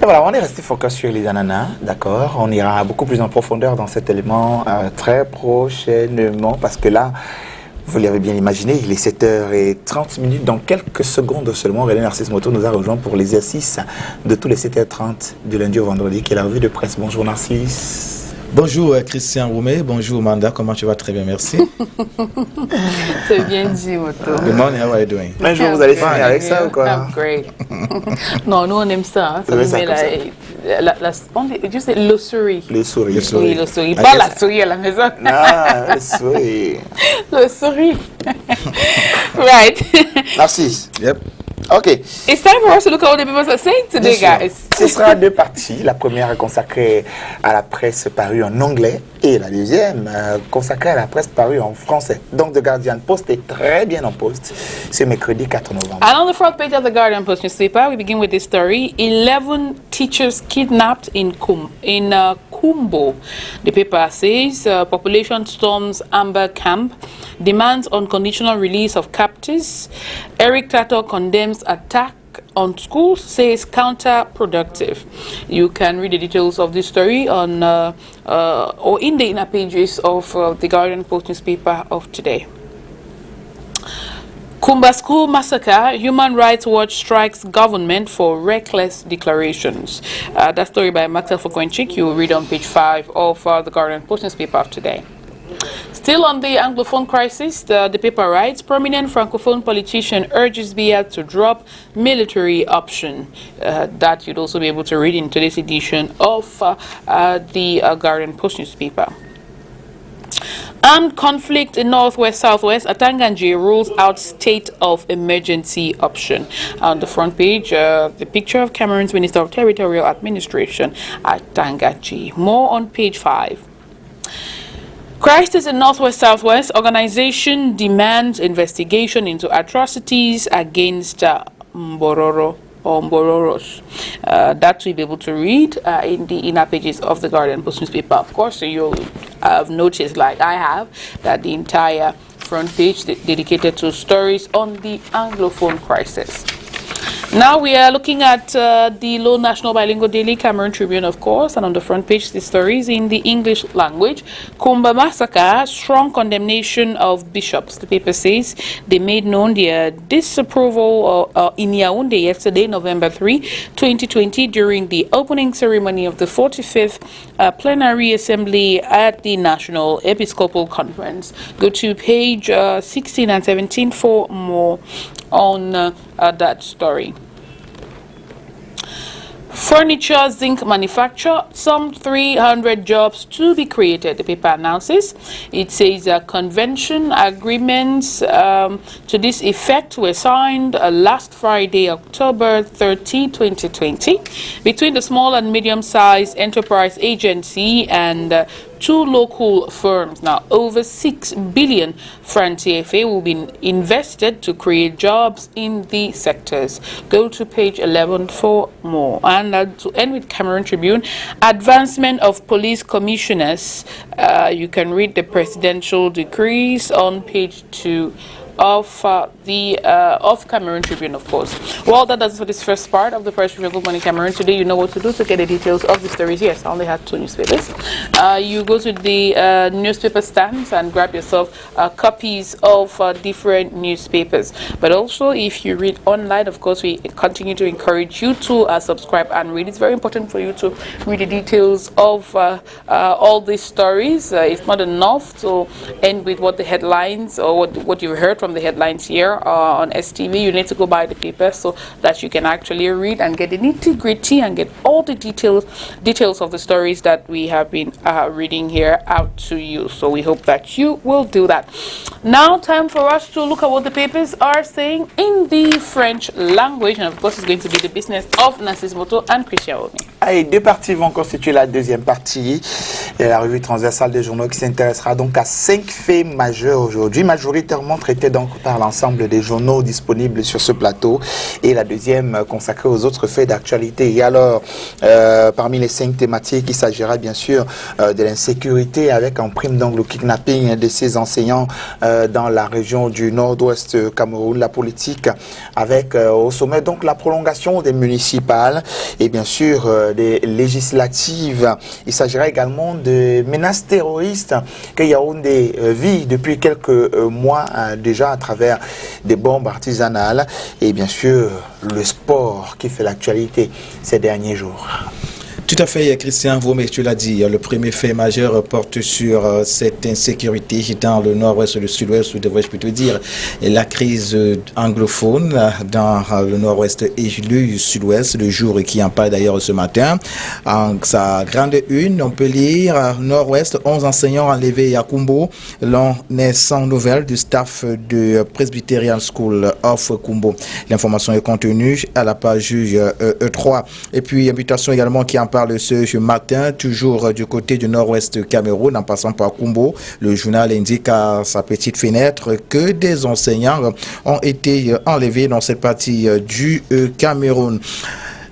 Et voilà, on est resté focus sur les ananas, d'accord. On ira beaucoup plus en profondeur dans cet élément très prochainement, parce que là, vous l'avez bien imaginé, il est 7h30. Dans quelques secondes seulement, René Narcisse Moto nous a rejoint pour l'exercice de tous les 7h30 du lundi au vendredi, qui est la revue de presse. Bonjour Narcisse. Bonjour Crise Anglophone, bonjour Manda, comment tu vas? Très bien, merci. C'est bien dit, Moto. Good morning, how are you doing? Un jour, vous allez finir avec ça ou quoi? I'm great. Non, nous on aime ça. Hein. Ça nous met le souris. Le souris. Oui, le souris. Pas la souris à la maison. Ah, le souris. Le souris. Right. Narcisse. Yep. Ok. It's time for us to look at what the people are saying today, guys. Ce sera deux parties. La première est consacrée à la presse parue en anglais et la deuxième consacrée à la presse parue en français. Donc, The Guardian Post est très bien en poste ce mercredi 4 novembre. And on the front page of the Guardian Post newspaper, we begin with this story: 11 teachers kidnapped in Kumbo. The paper says population storms Amber camp, demands unconditional release of captives. Eric Tato condemns attack on schools, says counterproductive. You can read the details of this story on or in the inner pages of the Guardian Post newspaper of today. Kumba School massacre, Human Rights Watch strikes government for reckless declarations. That story by Maxwell Fokwenchik you will read on page 5 of the Guardian Post newspaper of today. Still on the Anglophone crisis, the paper writes, prominent Francophone politician urges Biya to drop military option. That you'd also be able to read in today's edition of the Guardian Post newspaper. Armed conflict in Southwest, Atanganji rules out state of emergency option. On the front page, the picture of Cameroon's Minister of Territorial Administration, Atanganji. More on page 5. Crisis in Southwest, organization demands investigation into atrocities against Mbororos. That you'll be able to read in the inner pages of the Guardian Post newspaper. Of course, so you'll have noticed, like I have, that the entire front page dedicated to stories on the Anglophone crisis. Now we are looking at the Low National Bilingual Daily Cameroon Tribune, of course, and on the front page, the stories in the English language. Kumba massacre, strong condemnation of bishops. The paper says they made known their disapproval in Yaoundé yesterday, November 3, 2020, during the opening ceremony of the 45th Plenary Assembly at the National Episcopal Conference. Go to page 16 and 17 for more on that story. Furniture zinc manufacture, some 300 jobs to be created, the paper announces. It says convention agreements to this effect were signed last Friday, October 30, 2020, between the Small and Medium-Sized Enterprise Agency and two local firms. Now, over 6 billion francs CFA will be invested to create jobs in the sectors. Go to page 11 for more. And to end with Cameroon Tribune, advancement of police commissioners. You can read the presidential decrees on page 2 of Cameroon Tribune, of course. Well, that does it for this first part of the press review. Good morning, Cameroon. Today, you know what to do to get the details of the stories. Yes, I only had 2 newspapers. You go to the newspaper stands and grab yourself copies of different newspapers. But also, if you read online, of course, we continue to encourage you to subscribe and read. It's very important for you to read the details of all these stories. It's not enough to end with what the headlines or what you've heard from the headlines here on STV. You need to go buy the paper so that you can actually read and get the nitty-gritty and get all the details of the stories that we have been reading here out to you. So we hope that you will do that. Now, time for us to look at what the papers are saying in the French language, and of course it's going to be the business of Narcisse Moto and Christian Omi. Allez, 2 parties vont constituer la deuxième partie. La revue transversale des journaux qui s'intéressera donc à 5 faits majeurs aujourd'hui, majoritairement traités donc par l'ensemble des journaux disponibles sur ce plateau et la deuxième consacrée aux autres faits d'actualité. Et alors, parmi les 5 thématiques, il s'agira bien sûr de l'insécurité avec en prime donc le kidnapping de ces enseignants dans la région du nord-ouest Cameroun, la politique avec au sommet donc la prolongation des municipales et bien sûr des législatives. Il s'agira également de menaces terroristes que Yaoundé vit depuis quelques mois déjà à travers des bombes artisanales et bien sûr le sport qui fait l'actualité ces derniers jours. Tout à fait, Christian Vomé, tu l'as dit, le premier fait majeur porte sur cette insécurité dans le nord-ouest, le sud-ouest, ou devrais-je plutôt dire, la crise anglophone dans le nord-ouest et le sud-ouest, le jour qui en parle d'ailleurs ce matin. En sa grande une, on peut lire nord-ouest, 11 enseignants enlevés à Kumbo, l'on est sans nouvelles du staff de Presbyterian School of Kumbo. L'information est contenue à la page E3. Et puis, invitation également qui en parle ce matin, toujours du côté du nord-ouest Cameroun, en passant par Kumbo. Le journal indique à sa petite fenêtre que des enseignants ont été enlevés dans cette partie du Cameroun.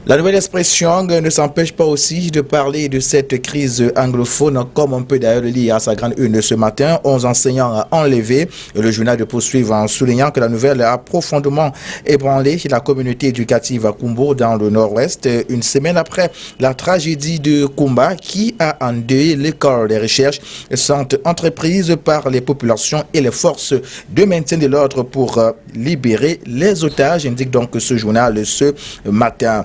La Nouvelle Expression ne s'empêche pas aussi de parler de cette crise anglophone, comme on peut d'ailleurs le lire à sa grande une ce matin. 11 enseignants enlevés. Le journal de poursuivre en soulignant que la nouvelle a profondément ébranlé la communauté éducative à Kumbo dans le nord-ouest. Une semaine après la tragédie de Kumba qui a endeuillé l'école des recherches sont entreprises par les populations et les forces de maintien de l'ordre pour libérer les otages, indique donc ce journal ce matin.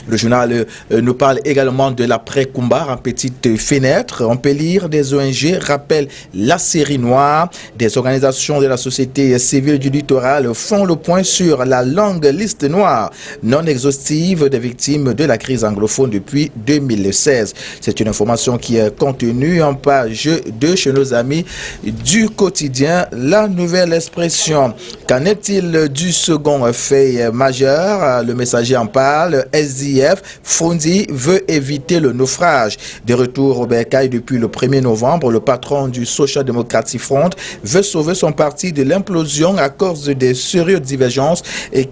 Le journal nous parle également de l'après-Kumba en petite fenêtre. On peut lire des ONG rappellent la série noire. Des organisations de la société civile du littoral font le point sur la longue liste noire non exhaustive des victimes de la crise anglophone depuis 2016. C'est une information qui est contenue en page 2 chez nos amis du quotidien La Nouvelle Expression. Qu'en est-il du second fait majeur? Le messager en parle. Frondi veut éviter le naufrage. De retour au bercail depuis le 1er novembre, le patron du Social Democratic Front veut sauver son parti de l'implosion à cause des sérieuses divergences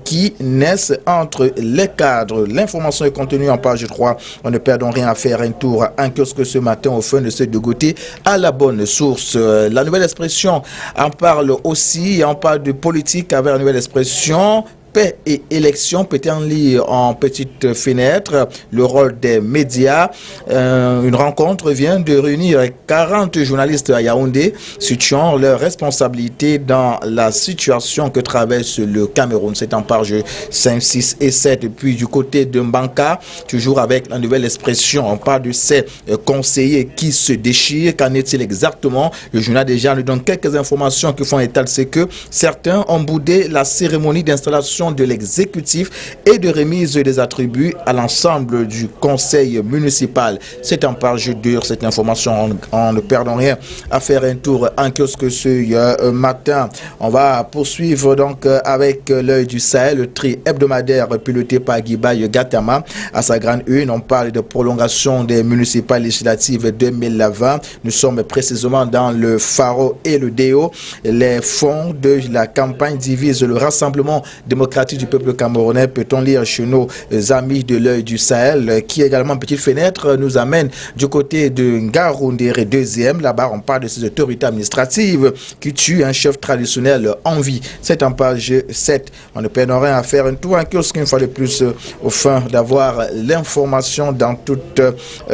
qui naissent entre les cadres. L'information est contenue en page 3. On ne perd donc rien à faire un tour en kiosque ce matin au fun de se dégoter à la bonne source. La Nouvelle Expression en parle aussi, on parle de politique avec la Nouvelle Expression. Paix et élection, peut-être lire en petite fenêtre, le rôle des médias. Une rencontre vient de réunir 40 journalistes à Yaoundé, situant leurs responsabilités dans la situation que traverse le Cameroun. C'est en page 5, 6 et 7. Et puis du côté de Mbanka, toujours avec la Nouvelle Expression, on parle de ces conseillers qui se déchirent. Qu'en est-il exactement? Le journal déjà nous donne quelques informations qui font état, c'est que certains ont boudé la cérémonie d'installation de l'exécutif et de remise des attributs à l'ensemble du conseil municipal. C'est en page 2, cette information, on ne perd rien à faire un tour en kiosque ce matin. On va poursuivre donc avec l'œil du Sahel, le tri hebdomadaire piloté par Guibaye Gatama. À sa grande une, on parle de prolongation des municipales législatives 2020. Nous sommes précisément dans le Faro et le Déo. Les fonds de la campagne divisent le Rassemblement démocratique du peuple camerounais, peut-on lire chez nos amis de l'œil du Sahel, qui également, petite fenêtre, nous amène du côté de Ngaroundéré 2e. Là-bas, on parle de ces autorités administratives qui tuent un chef traditionnel en vie. C'est en page 7. On ne perd rien à faire un tour en kiosque une fois de plus au fin d'avoir l'information dans toute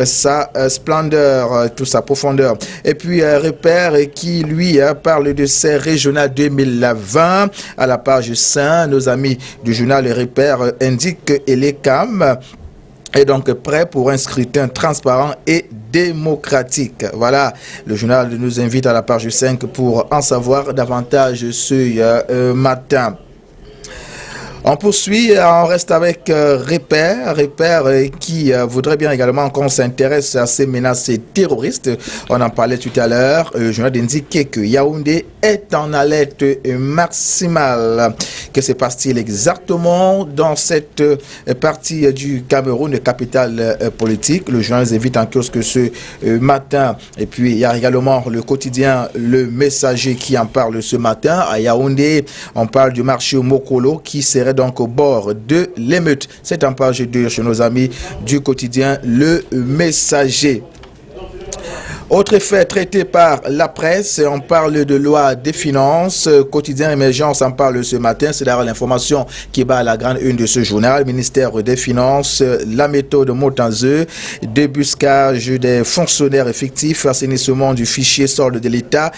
sa splendeur, toute sa profondeur. Et puis, Repère qui, lui, parle de ces régionales 2020 à la page 5. Nos amis du journal Les Repères indiquent que l'ECAM est donc prêt pour un scrutin transparent et démocratique. Voilà, le journal nous invite à la page 5 pour en savoir davantage ce matin. On poursuit, on reste avec Repère qui voudrait bien également qu'on s'intéresse à ces menaces terroristes. On en parlait tout à l'heure. Le journal indiquait que Yaoundé est en alerte maximale. Que se passe-t-il exactement dans cette partie du Cameroun, capitale politique? Le journal nous invite en kiosque ce matin. Et puis il y a également le quotidien Le Messager qui en parle ce matin. À Yaoundé, on parle du marché Mokolo qui serait donc au bord de l'émeute. C'est en page 2 chez nos amis du quotidien Le Messager. Autre fait traité par la presse, on parle de loi des finances, quotidien Émergence en parle ce matin, c'est d'ailleurs l'information qui bat à la grande une de ce journal, ministère des Finances, la méthode Motanzeux, débuscage des fonctionnaires effectifs, assainissement du fichier solde de l'État,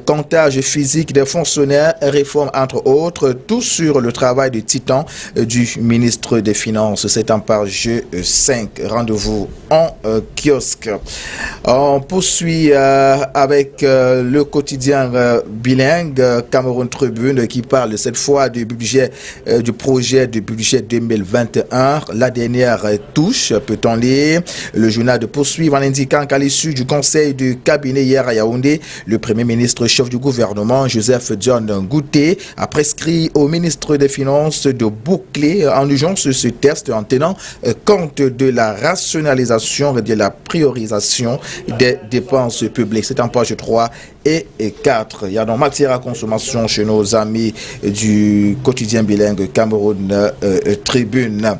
comptage physique des fonctionnaires, réforme entre autres, tout sur le travail de titan du ministre des Finances, c'est en page 5, rendez-vous en kiosque. On poursuit avec le quotidien bilingue Cameroun Tribune qui parle cette fois du budget du projet de budget 2021. La dernière touche, peut-on lire. Le journal de poursuivre en indiquant qu'à l'issue du conseil du cabinet hier à Yaoundé, le premier ministre chef du gouvernement Joseph John Ngouté a prescrit au ministre des Finances de boucler en urgence ce test en tenant compte de la rationalisation et de la priorisation des dépenses publiques. C'est en page 3 et 4. Il y a donc matière à consommation chez nos amis du quotidien bilingue Cameroun Tribune.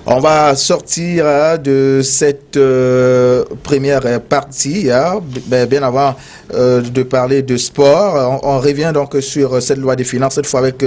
On va sortir de cette première partie, bien avant de parler de sport. On revient donc sur cette loi des finances, cette fois avec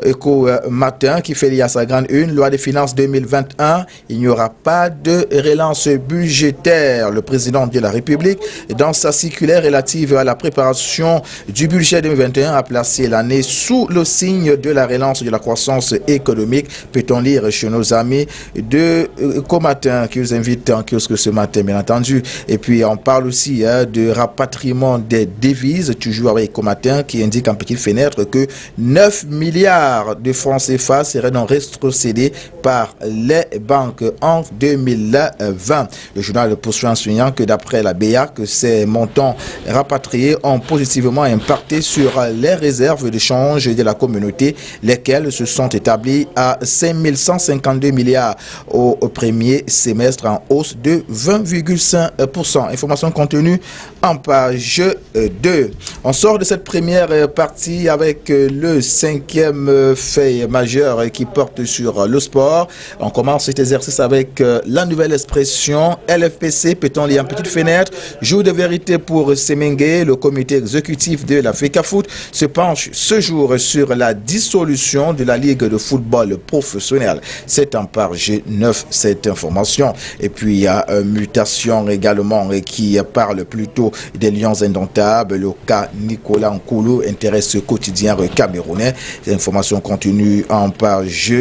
Éco Matin qui fait lier à sa grande une. Loi des finances 2021, il n'y aura pas de relance budgétaire. Le président de la République, dans sa circulaire relative à la préparation du budget 2021, a placé l'année sous le signe de la relance de la croissance économique. Peut-on lire chez nos amis de Comatin qui vous invite en kiosque ce matin, bien entendu. Et puis on parle aussi de rapatriement des devises, toujours avec Comatin qui indique en petite fenêtre que 9 milliards de francs CFA seraient donc rétrocédés par les banques en 2020. Le journal poursuit en soulignant que d'après la BEA, que ces montants rapatriés ont positivement impacté sur les réserves de change de la communauté, lesquelles se sont établies à 5152 milliards au premier semestre, en hausse de 20,5%. Information contenue en page 2. On sort de cette première partie avec le cinquième fait majeur qui porte sur le sport. On commence cet exercice avec la Nouvelle Expression. LFPC, peut-on lire en petite fenêtre, jour de vérité pour Semengue. Le comité exécutif de la FECAFOOT se penche ce jour sur la dissolution de la Ligue de football professionnel. C'est en page 9 cette information. Et puis il y a mutation également qui parle plutôt des lions indomptables. Le cas Nicolas Nkoulou intéresse ce quotidien camerounais. Ces informations continuent en page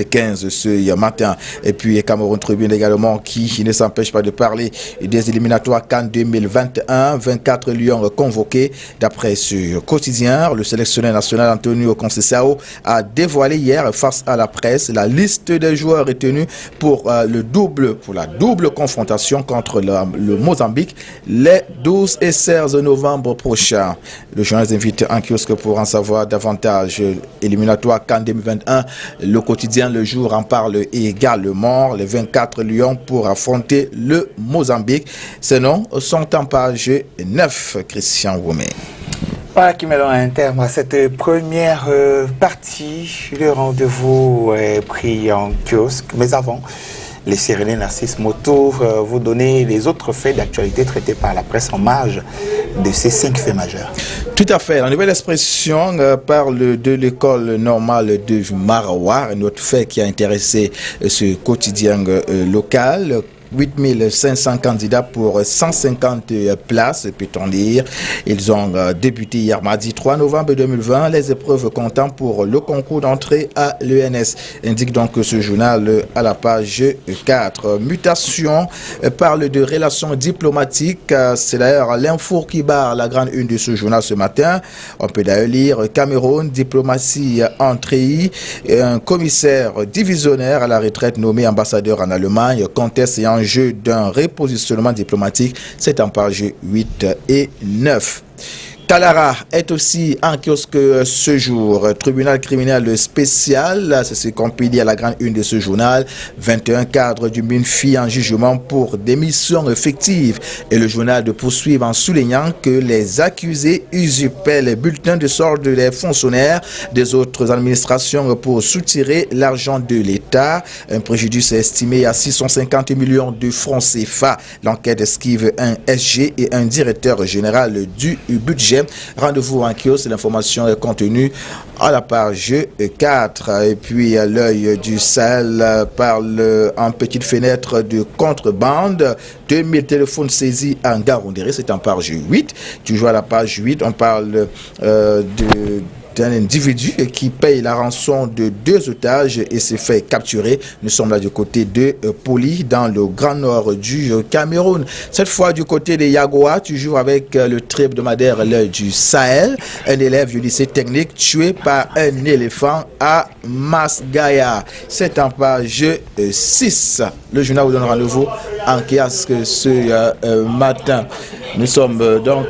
15 ce matin. Et puis Cameroun Tribune également qui ne s'empêche pas de parler des éliminatoires CAN 2021. 24 lions convoqués. D'après ce quotidien, le sélectionneur national Antonio Conceição a dévoilé hier face à la presse la liste des joueurs retenus pour la double confrontation contre le Mozambique les 12 et 16 novembre prochains. Le journal invite en kiosque pour en savoir davantage. Éliminatoire CAN 2021, le quotidien Le Jour en parle également. Les 24 lions pour affronter le Mozambique. Ces noms sont en page 9. Christian Woumé. Voilà qui met un terme à cette première partie. Le rendez-vous est pris en kiosque. Mais avant, laissez René Narcisse Moto vous donner les autres faits d'actualité traités par la presse en marge de ces 5 faits majeurs. Tout à fait. La Nouvelle Expression parle de l'école normale de Marawa, un autre fait qui a intéressé ce quotidien local. 8500 candidats pour 150 places, peut-on dire. Ils ont débuté hier mardi 3 novembre 2020 les épreuves comptant pour le concours d'entrée à l'ENS. Indique donc ce journal à la page 4. Mutation parle de relations diplomatiques. C'est d'ailleurs l'info qui barre la grande une de ce journal ce matin. On peut d'ailleurs lire Cameroun, diplomatie entrée, un commissaire divisionnaire à la retraite nommé ambassadeur en Allemagne, conteste et enjeu d'un repositionnement diplomatique. C'est en page 8 et 9. Talara est aussi en kiosque ce jour. Tribunal criminel spécial, c'est ce qu'on peut dire à la grande une de ce journal. 21 cadres du MINFI en jugement pour des missions fictives. Et le journal de poursuivre en soulignant que les accusés usurpaient les bulletins de solde des fonctionnaires des autres administrations pour soutirer l'argent de l'État. Un préjudice estimé à 650 millions de francs CFA. L'enquête esquive un SG et un directeur général du budget. Rendez-vous en kiosque, l'information est contenue à la page 4. Et puis l'œil du Sahel parle en petite fenêtre de contrebande. 2000 téléphones saisis en Garoundéré, c'est en page 8. Toujours à la page 8, on parle d'un individu qui paye la rançon de 2 otages et s'est fait capturer. Nous sommes là du côté de Poli, dans le grand nord du Cameroun. Cette fois du côté de Yagoua, toujours avec le trait hebdomadaire l'œil du Sahel. Un élève du lycée technique tué par un éléphant à Masgaya. C'est en page 6. Le journal vous donne rendez-vous en kiosque ce matin. Nous sommes donc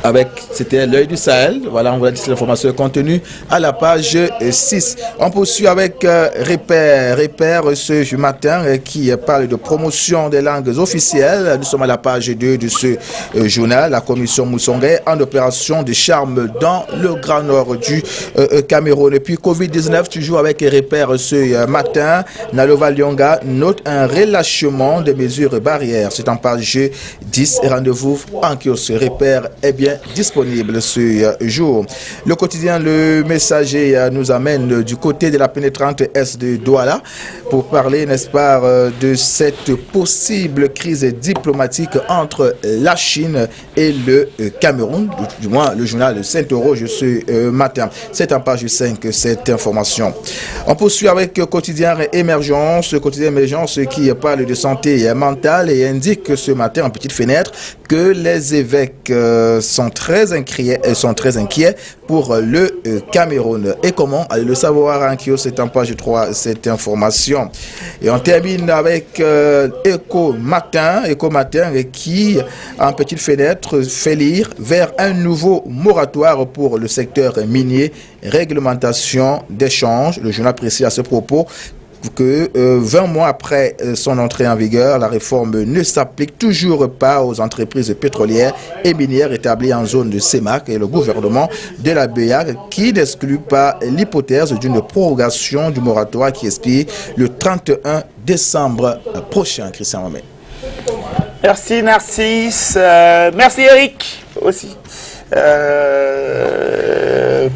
avec, c'était l'œil du Sahel. Voilà, on vous a dit l'information contenue à la page 6. On poursuit avec Repère ce matin qui parle de promotion des langues officielles. Nous sommes à la page 2 de ce journal. La commission Moussongé en opération de charme dans le grand nord du Cameroun. Et puis Covid-19, toujours avec Repère ce matin. Nalova Lyonga note un relâchement des mesures barrières. C'est en page 10. Rendez-vous en kiosque. Repère est bien disponible ce jour. Le quotidien Le Messager nous amène du côté de la pénétrante est de Douala pour parler, n'est-ce pas, de cette possible crise diplomatique entre la Chine et le Cameroun. Du moins, le journal s'interroge ce matin. C'est en page 5 cette information. On poursuit avec quotidien Émergence. Quotidien Émergence qui parle de santé mentale et indique ce matin en petite fenêtre que les évêques sont très inquiets pour le Cameroun. Et comment? Allez le savoir en kiosque, c'est en page 3 cette information. Et on termine avec Éco Matin qui, en petite fenêtre, fait lire vers un nouveau moratoire pour le secteur minier, réglementation d'échange. Le journal précise à ce propos que 20 mois après son entrée en vigueur, la réforme ne s'applique toujours pas aux entreprises pétrolières et minières établies en zone de CEMAC et le gouvernement de la BEAC qui n'exclut pas l'hypothèse d'une prorogation du moratoire qui expire le 31 décembre prochain. Christian Mamé. Merci Narcisse, merci Eric aussi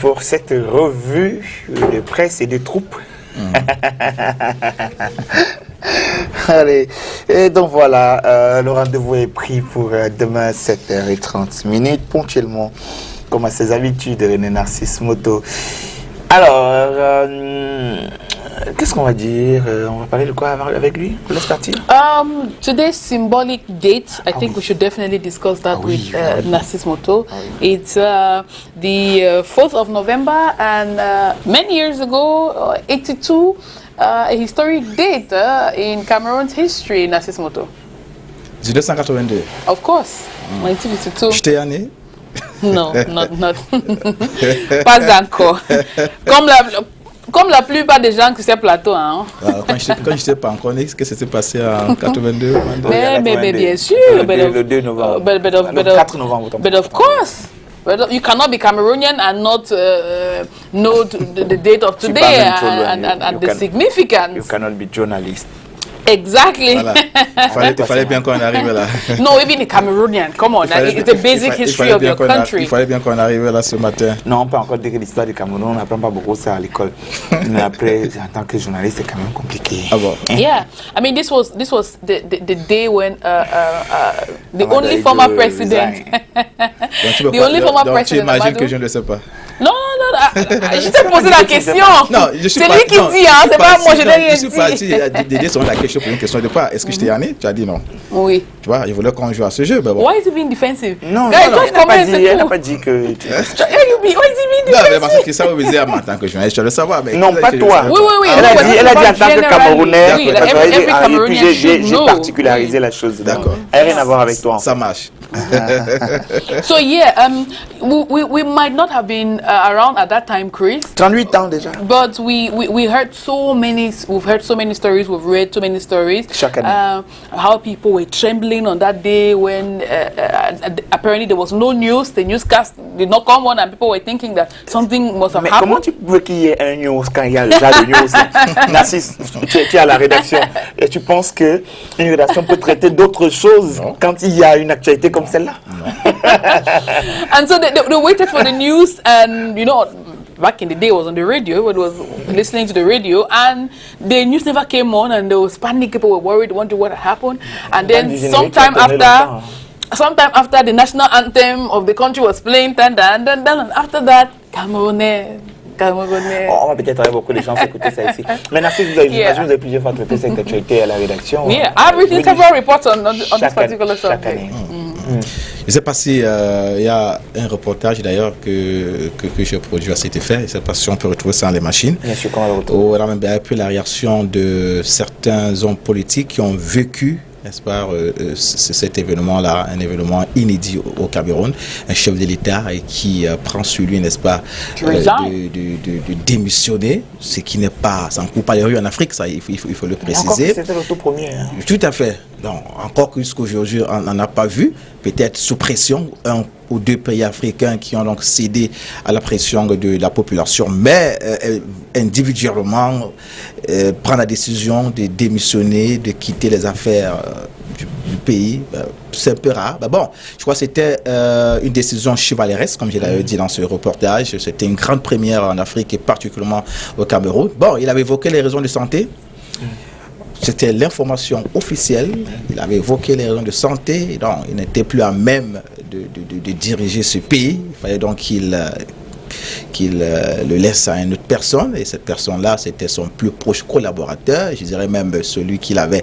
pour cette revue de presse et de troupes. Allez, et donc voilà, le rendez-vous est pris pour demain 7h30 ponctuellement, comme à ses habitudes, René Narcisse Moto. Alors, qu'est-ce qu'on va dire? On va parler de quoi avec lui? On laisse partir. Today's symbolic date, I think we should definitely discuss that with Narcisse Moto. It's the 4th of November, and many years ago, 82, a historic date in Cameroon's history, Narcisse Moto. 1982. Of course, 1982. J'étais né? Non, not. Pas encore. Comme la plupart des gens qui sont plateau, hein. Quand je n'étais pas encore né, qu'est-ce qui s'est passé en 82? Mais bien sûr. Le 2 novembre. Le 4 novembre. But of course. You cannot be Cameroonian and not know the date of today and the significance. You cannot be journalist Exactly. Voilà. Il fallait bien qu'on arrive là. No, even the Cameroonian, come on, it's the basic history of your country. Il fallait bien qu'on arrive là ce matin. Non, on peut encore dire que l'histoire du Cameroun, on n'apprend pas beaucoup ça à l'école. Mais après, en tant que journaliste, c'est quand même compliqué. Ah bon? Yeah, I mean, this was the day when the only former president, the only former donc, president. Tu imagines que je ne le sais pas. Non, je t'ai posé la question. Non, je suis c'est pas, lui qui dit, hein, c'est pas moi, je n'ai rien dit. Je suis pas dit. Dédé sur la question pour une question de quoi? Est-ce que je t'ai année? Tu as dit non. Oui. Tu vois, il voulait qu'on joue à ce jeu. Ben bon. Why is he being defensive? Non, Guys, elle n'a pas dit que... Why is he being Non, mais defensive? parce que ça veut dire en tant que journaliste, tu dois le savoir. Mais Non, pas toi. Oui. Elle a dit en tant que Camerounais. Oui, every Cameroonian should J'ai know. particularisé la chose. D'accord. Elle n'a rien à voir avec toi. Ça marche. So yeah, we might not have been around at that time, Chris. 38 ans déjà. But we heard so many. We've heard so many stories. We've read so many stories. Chaque année. How people were trembling on that day when apparently there was no news. The newscast did not come on, and people were thinking that something must have Mais happened. comment tu veux qu'il y ait un news quand il y a déjà le news? Narcisse, tu es à la rédaction et tu penses que une rédaction peut traiter d'autres choses quand il y a une actualité comme celle-là? And so they waited for the news, and back in the day, it was on the radio. It was listening to the radio, and the news never came on, and there was panic. People were worried, wondering what had happened. And then sometime after the national anthem of the country was playing, and after that, Cameroun. On va peut-être avoir beaucoup de gens écouter ça ici. Mais Narcisse, j'imagine que vous avez plusieurs fois traité cette actualité à la rédaction. Yeah, I've written several reports on this particular chaque subject. année. Je ne sais pas si il y a un reportage d'ailleurs que j'ai produit à cet effet. Je ne sais pas si on peut retrouver ça dans les machines. Bien sûr, comment le retrouver. On a même un peu la réaction de certains hommes politiques qui ont vécu, n'est-ce pas, cet événement-là, un événement inédit au Cameroun, un chef de l'État qui prend sur lui, n'est-ce pas, de démissionner, ce qui n'est pas, ça ne court pas les rues en Afrique, ça, il faut le préciser. C'était le tout premier. Hein. Tout à fait. Donc, encore que jusqu'aujourd'hui, on n'en a pas vu, peut-être sous pression, un ou deux pays africains qui ont donc cédé à la pression de la population, mais individuellement, prendre la décision de démissionner, de quitter les affaires du pays, c'est un peu rare. Mais bon, je crois que c'était une décision chevaleresque, comme je l'avais dit dans ce reportage. C'était une grande première en Afrique et particulièrement au Cameroun. Bon, il avait évoqué les raisons de santé. C'était l'information officielle. Il avait évoqué les raisons de santé. Donc, il n'était plus à même de diriger ce pays. Il fallait donc qu'il le laisse à une autre personne. Et cette personne-là, c'était son plus proche collaborateur. Je dirais même celui qu'il avait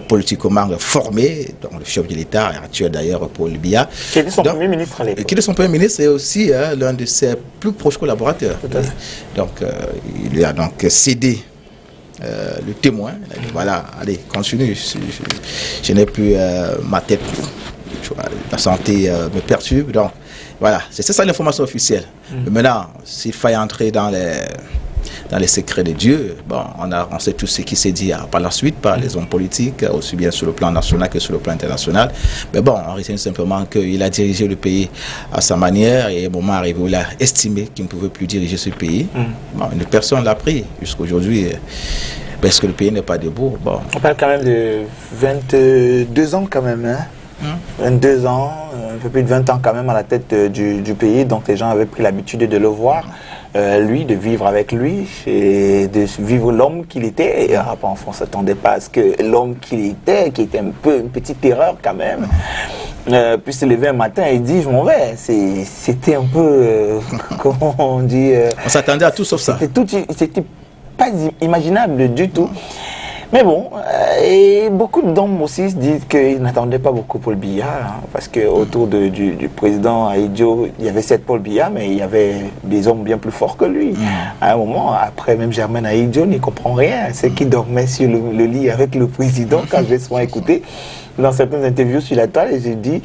politiquement formé. Donc, le chef de l'État, actuel d'ailleurs, Paul Biya. Qui était son premier ministre à l'époque. Qui était son premier ministre et aussi l'un de ses plus proches collaborateurs. Donc, il lui a donc cédé le témoin. Il a dit, voilà, allez, continue. Je n'ai plus ma tête. La santé me perturbe. Donc, voilà, c'est ça l'information officielle. Mais maintenant, s'il fallait entrer dans les secrets de Dieu, bon, on sait tout ce qui s'est dit par la suite par les hommes politiques, aussi bien sur le plan national que sur le plan international. Mais bon, on retient simplement qu'il a dirigé le pays à sa manière et au moment arrivé où il a estimé qu'il ne pouvait plus diriger ce pays. Bon, une personne l'a pris jusqu'aujourd'hui. Parce que le pays n'est pas debout. Bon. On parle quand même de 22 ans quand même, hein? 22 ans, un peu plus de 20 ans quand même à la tête du pays, donc les gens avaient pris l'habitude de le voir, lui, de vivre avec lui et de vivre l'homme qu'il était. Et on ne s'attendait pas à ce que l'homme qu'il était, qui était un peu une petite erreur quand même, puisse se lever un matin et dire je m'en vais. C'était un peu, comment on dit... on s'attendait à tout sauf ça. C'était pas imaginable du tout. Mais bon, et beaucoup d'hommes aussi se disent qu'ils n'attendaient pas beaucoup Paul Biya, hein, parce qu'autour du président Aïdjo, il y avait 7 Paul Biya, mais il y avait des hommes bien plus forts que lui. À un moment, après, même Germaine Aïdjo n'y comprend rien. C'est qui dormait sur le lit avec le président, quand j'ai souvent écouté dans certaines interviews sur la toile, et j'ai dit,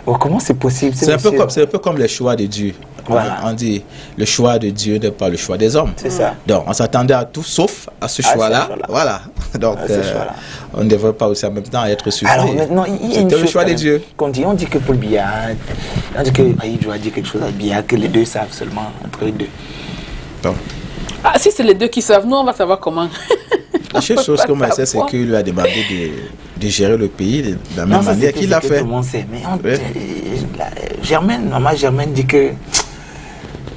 oh, comment c'est possible? C'est un peu comme les choix de Dieu. Voilà. On dit le choix de Dieu n'est pas le choix des hommes. C'est ça. Donc on s'attendait à tout sauf à ce choix-là. Voilà. Donc on ne devrait pas aussi en même temps être surpris. Alors maintenant, il y a une chose le choix de Dieu. On dit que Paul Biya, on dit que Aïdjo a dit quelque chose à Biya, que les deux savent seulement entre les deux. Donc. Ah, si c'est les deux qui savent, nous on va savoir comment. La seule chose qu'on m'a dit, c'est qu'il lui a demandé de gérer le pays de la même manière qu'il l'a fait. Tout le monde sait. Mais maman Germaine dit que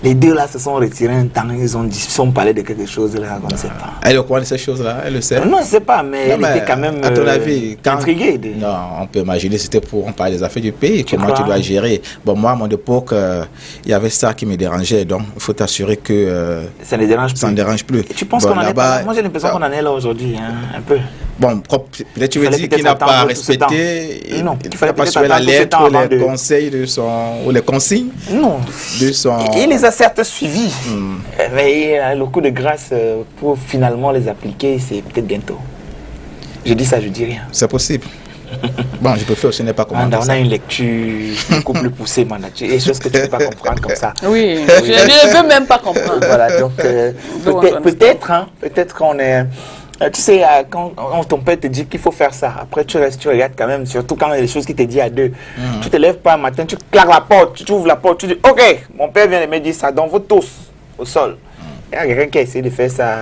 les deux là se sont retirés un temps, ils sont parlé de quelque chose là, on ne sait pas. Elle est au courant de ces choses-là, elle le sait. Non, je ne sais pas, mais elle était quand même à ton avis, intriguée. Non, on peut imaginer c'était pour on parler des affaires du pays, comment tu dois gérer. Bon, moi, à mon époque, il y avait ça qui me dérangeait, donc il faut t'assurer que ça ne dérange plus. Ça ne dérange plus. Et tu penses qu'on en est là? Moi, j'ai l'impression qu'on en est là aujourd'hui, un peu. Bon, peut-être tu veux dire qu'il n'a pas respecté, non, il n'a pas suivi la lettre ou les conseils de son, ou les consignes de son... Il les a certes suivis, mais le coup de grâce pour finalement les appliquer, c'est peut-être bientôt. Je dis ça, je dis rien. C'est possible. Bon, je préfère aussi ne pas comprendre. On a une lecture beaucoup plus poussée, Manda. Il y a des choses que tu ne peux pas comprendre comme ça. Oui, je ne veux même pas comprendre. Voilà, donc peut-être qu'on est... Tu sais, quand ton père te dit qu'il faut faire ça, après tu restes, tu regardes quand même, surtout quand il y a des choses qu'il te dit à deux. Tu te lèves pas un matin, tu claques la porte, tu ouvres la porte, tu dis ok, mon père vient de me dire ça, donc vous tous au sol. Il y a quelqu'un qui a essayé de faire ça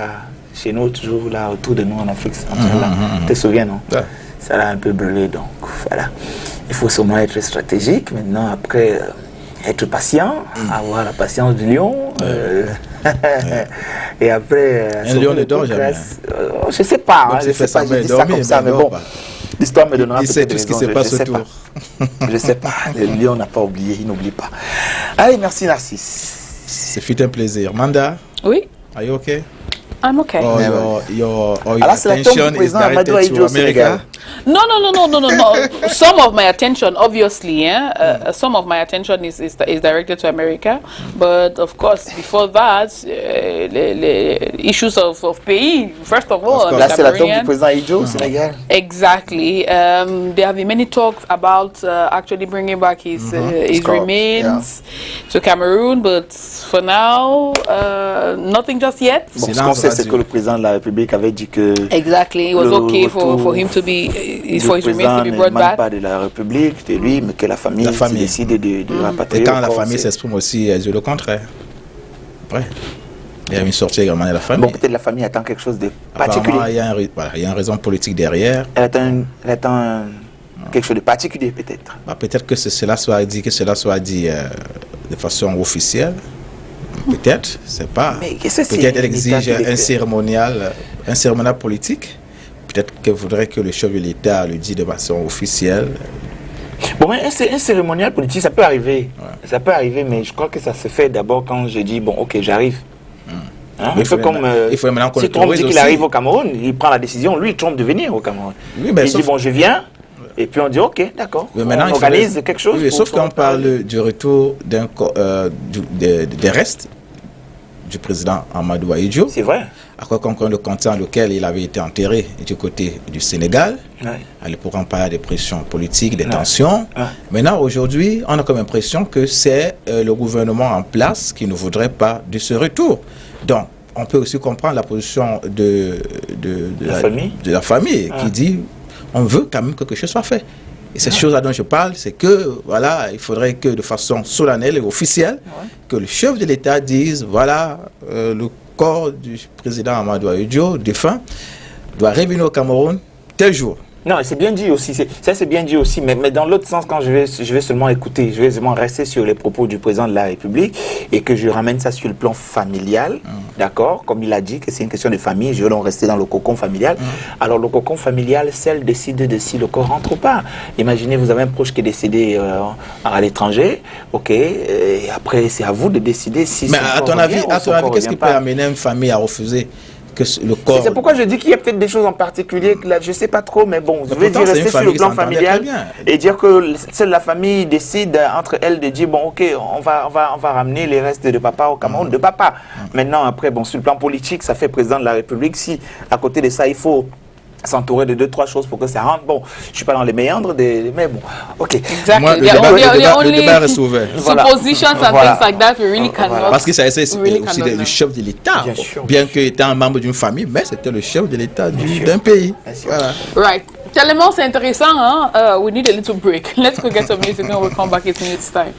chez nous, toujours là, autour de nous en Afrique centrale. Tu te souviens, non? Ça l'a un peu brûlé, donc voilà. Il faut seulement être stratégique. Maintenant, après, être patient, avoir la patience du lion. Et après, un lion ne dort jamais. Je sais pas, je sais pas, je dis ça comme ça, mais bon, l'histoire me donnera peut-être tout ce qui se passe autour. Je sais pas, le lion n'a pas oublié, il n'oublie pas. Allez, merci Narcisse. Ce fut un plaisir. Manda? Oui. Are you okay? I'm okay. Your attention is directed to America? No. Some of my attention, obviously, some of my attention is directed to America. But of course, before that, the issues of pays, first of all. Là, c'est la tombe du président Idjo, Sénégal. Exactly. There have been many talks about actually bringing back his remains to Cameroon, but for now, nothing just yet. Bon, ce qu'on sait, c'est que le président de la République avait dit que... Exactly, it was okay for him to be... for his remains to be brought back. Pas de la République, de lui, mais que la famille décide de rapatrier. Et quand la famille s'exprime aussi, elle dit le contraire. Après, il y a une sortie également de la famille. Bon, peut-être la famille attend quelque chose de particulier. Il y a une raison politique derrière. Elle attend quelque chose de particulier, peut-être. Peut-être que cela soit dit, de façon officielle. Peut-être, c'est pas. Peut-être elle exige un cérémonial politique. Peut-être qu'elle voudrait que le chef de l'État le dise de façon officielle. Bon, mais un cérémonial politique, ça peut arriver. Ouais. Ça peut arriver, mais je crois que ça se fait d'abord quand je dis, bon, ok, j'arrive. Il faut maintenant si Trump dit qu'il arrive au Cameroun, il prend la décision, lui, Trump, de venir au Cameroun. Oui, il dit, bon, je viens. Et puis on dit, ok, d'accord, on organise quelque chose. Oui, sauf qu'on parle du retour des restes du président Amadou Ahidjo. C'est vrai. À quoi comprendre le continent dans lequel il avait été enterré du côté du Sénégal. À l'époque, on parlait des pressions politiques, des tensions. Maintenant, aujourd'hui, on a comme impression que c'est le gouvernement en place qui ne voudrait pas de ce retour. Donc, on peut aussi comprendre la position de la famille qui dit on veut quand même que quelque chose soit fait. Et cette chose-là dont je parle, c'est que, voilà, il faudrait que de façon solennelle et officielle, que le chef de l'État dise, voilà, le corps du président Amadou Ahidjo, défunt, doit revenir au Cameroun tel jour. Non, c'est bien dit aussi, ça c'est bien dit aussi, mais dans l'autre sens, quand je vais seulement écouter, je vais seulement rester sur les propos du président de la République et que je ramène ça sur le plan familial, d'accord, comme il a dit que c'est une question de famille, je vais donc rester dans le cocon familial. Alors le cocon familial, celle décide de si le corps rentre ou pas. Imaginez, vous avez un proche qui est décédé à l'étranger, ok, et après c'est à vous de décider si... Mais à ton avis, qu'est-ce qui peut amener une famille à refuser que le corps... C'est pourquoi je dis qu'il y a peut-être des choses en particulier, que là, je ne sais pas trop, mais bon, je vais dire rester sur le plan familial et dire que seule la famille décide entre elles de dire, bon, ok, on va ramener les restes de papa au Cameroun, de papa. Maintenant, après, bon, sur le plan politique, ça fait président de la République. Si, à côté de ça, il faut s'entourer de 2-3 choses pour que ça rentre. Bon, je ne suis pas dans les méandres, mais bon, ok. Exactly. Moi, le débat reste ouvert. Suppositions and things like that, we really cannot. Parce que ça c'est aussi le chef de l'État, bien qu'il était un membre d'une famille, mais c'était le chef de l'État d'un pays. Voilà. Right. Tellement c'est intéressant, hein? We need a little break. Let's go get some music and we'll come back in minutes time.